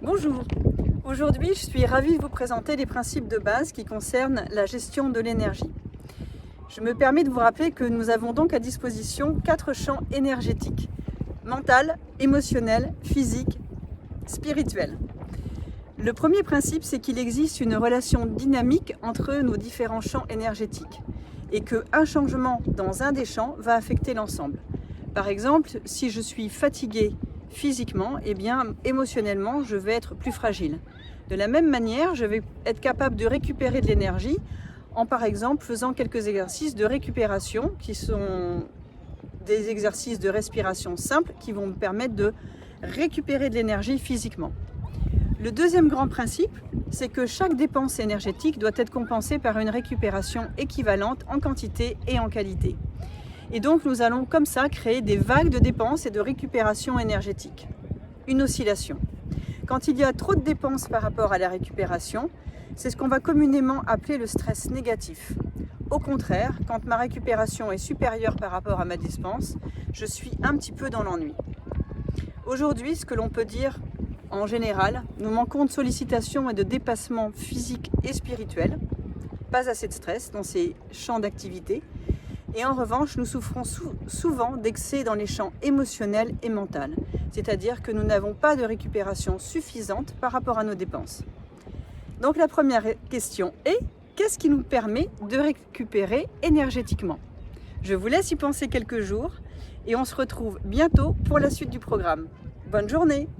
Bonjour, aujourd'hui je suis ravie de vous présenter les principes de base qui concernent la gestion de l'énergie. Je me permets de vous rappeler que nous avons donc à disposition 4 champs énergétiques: mental, émotionnel, physique, spirituel. Le premier principe, c'est qu'il existe une relation dynamique entre nos différents champs énergétiques et qu'un changement dans un des champs va affecter l'ensemble. Par exemple, si je suis fatiguée physiquement, eh bien émotionnellement, je vais être plus fragile. De la même manière, je vais être capable de récupérer de l'énergie en, par exemple, faisant quelques exercices de récupération qui sont des exercices de respiration simples qui vont me permettre de récupérer de l'énergie physiquement. Le deuxième grand principe, c'est que chaque dépense énergétique doit être compensée par une récupération équivalente en quantité et en qualité. Et donc nous allons comme ça créer des vagues de dépenses et de récupération énergétique. Une oscillation. Quand il y a trop de dépenses par rapport à la récupération, c'est ce qu'on va communément appeler le stress négatif. Au contraire, quand ma récupération est supérieure par rapport à ma dépense, je suis un petit peu dans l'ennui. Aujourd'hui, ce que l'on peut dire en général, nous manquons de sollicitation et de dépassement physique et spirituel, pas assez de stress dans ces champs d'activité. Et en revanche, nous souffrons souvent d'excès dans les champs émotionnels et mentaux, c'est-à-dire que nous n'avons pas de récupération suffisante par rapport à nos dépenses. Donc la première question est: qu'est-ce qui nous permet de récupérer énergétiquement? Je vous laisse y penser quelques jours et on se retrouve bientôt pour la suite du programme. Bonne journée!